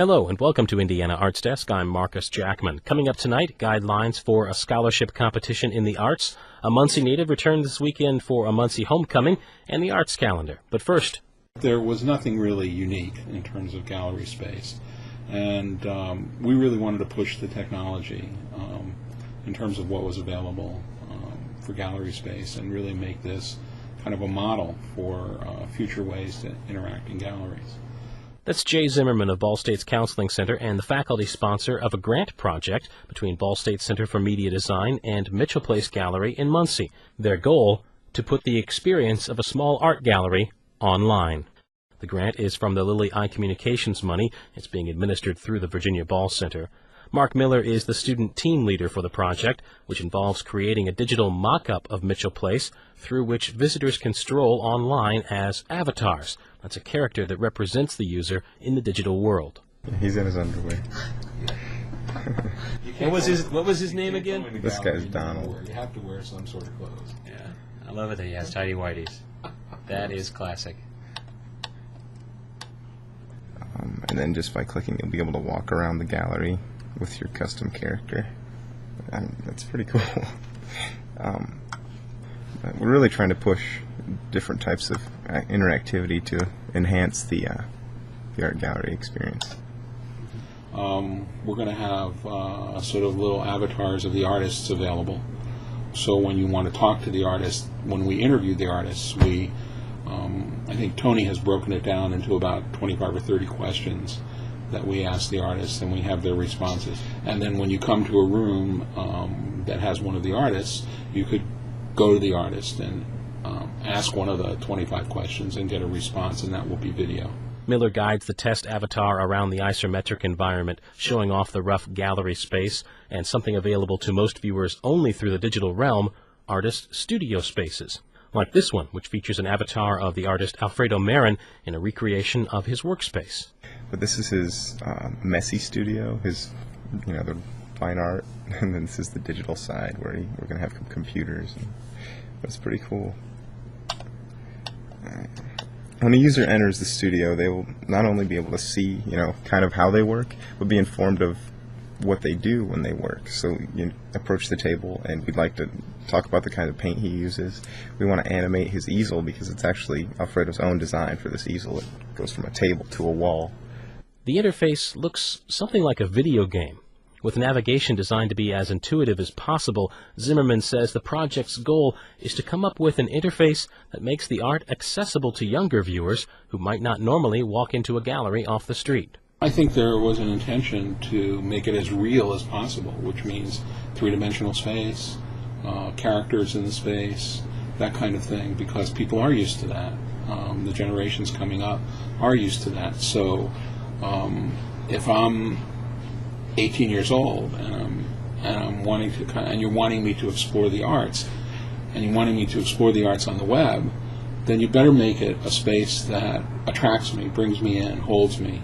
Hello and welcome to Indiana Arts Desk. I'm Marcus Jackman. Coming up tonight, guidelines for a scholarship competition in the arts. A Muncie native returned this weekend for a Muncie homecoming and the arts calendar. But first, there was nothing really unique in terms of gallery space, and we really wanted to push the technology in terms of what was available for gallery space and really make this kind of a model for future ways to interact in galleries. That's Jay Zimmerman of Ball State's Counseling Center and the faculty sponsor of a grant project between Ball State Center for Media Design and Mitchell Place Gallery in Muncie. Their goal, to put the experience of a small art gallery online. The grant is from the Lilly Eye Communications money. It's being administered through the Virginia Ball Center. Mark Miller is the student team leader for the project, which involves creating a digital mock-up of Mitchell Place through which visitors can stroll online as avatars. That's a character that represents the user in the digital world. He's in his underwear. What was his name again? This guy's Donald. You have to wear some sort of clothes. Yeah, I love it that he has tidy whities. That is classic. And then just by clicking, you'll be able to walk around the gallery with your custom character. That's pretty cool. We're really trying to push different types of interactivity to enhance the art gallery experience. We're going to have sort of little avatars of the artists available. So when you want to talk to the artist, when we interview the artists, I think Tony has broken it down into about 25 or 30 questions that we ask the artists, and we have their responses. And then when you come to a room that has one of the artists, you could go to the artist and ask one of the 25 questions and get a response, and that will be video. Miller guides the test avatar around the isometric environment, showing off the rough gallery space and something available to most viewers only through the digital realm, artist studio spaces. Like this one, which features an avatar of the artist Alfredo Marin in a recreation of his workspace. But this is his messy studio, his, the fine art, and then this is the digital side where we're going to have computers. And that's pretty cool. When a user enters the studio, they will not only be able to see, kind of how they work, but be informed of what they do when they work. So you approach the table, and we'd like to talk about the kind of paint he uses. We want to animate his easel because it's actually Alfredo's own design for this easel. It goes from a table to a wall. The interface looks something like a video game. With navigation designed to be as intuitive as possible, Zimmerman says the project's goal is to come up with an interface that makes the art accessible to younger viewers who might not normally walk into a gallery off the street. I think there was an intention to make it as real as possible, which means three-dimensional space, characters in the space, that kind of thing, because people are used to that. The generations coming up are used to that. So if I'm 18 years old and I'm wanting to, and you're wanting me to explore the arts, and you're wanting me to explore the arts on the web, then you better make it a space that attracts me, brings me in, holds me,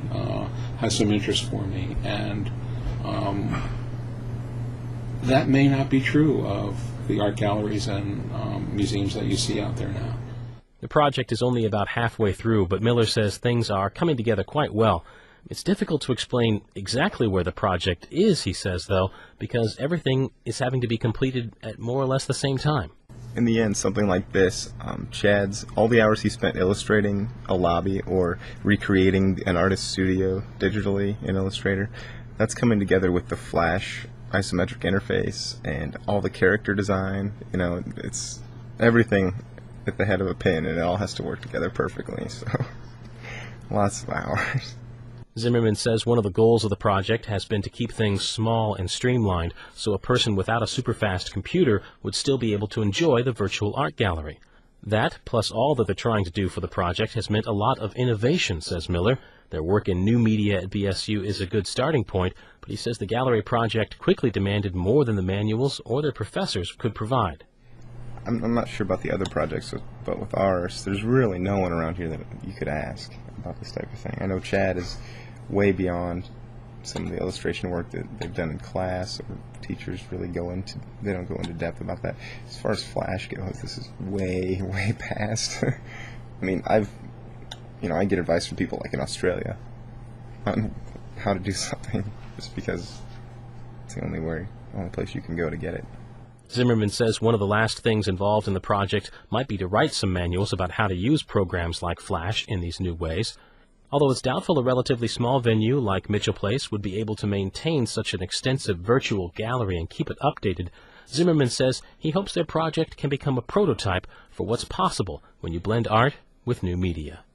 has some interest for me, and that may not be true of the art galleries and museums that you see out there now. The project is only about halfway through, but Miller says things are coming together quite well. It's difficult to explain exactly where the project is, he says, though, because everything is having to be completed at more or less the same time. In the end, something like this, Chad's, all the hours he spent illustrating a lobby or recreating an artist's studio digitally in Illustrator, that's coming together with the Flash isometric interface and all the character design. It's everything at the head of a pin, and it all has to work together perfectly. So, lots of hours. Zimmerman says one of the goals of the project has been to keep things small and streamlined so a person without a super-fast computer would still be able to enjoy the virtual art gallery. That, plus all that they're trying to do for the project, has meant a lot of innovation, says Miller. Their work in new media at BSU is a good starting point, but he says the gallery project quickly demanded more than the manuals or their professors could provide. I'm not sure about the other projects, but with ours, there's really no one around here that you could ask about this type of thing. I know Chad is way beyond some of the illustration work that they've done in class, or teachers really they don't go into depth about that. As far as Flash goes, this is way, way past. I mean, I get advice from people like in Australia on how to do something just because it's the only place you can go to get it. Zimmerman says one of the last things involved in the project might be to write some manuals about how to use programs like Flash in these new ways. Although it's doubtful a relatively small venue like Mitchell Place would be able to maintain such an extensive virtual gallery and keep it updated, Zimmerman says he hopes their project can become a prototype for what's possible when you blend art with new media.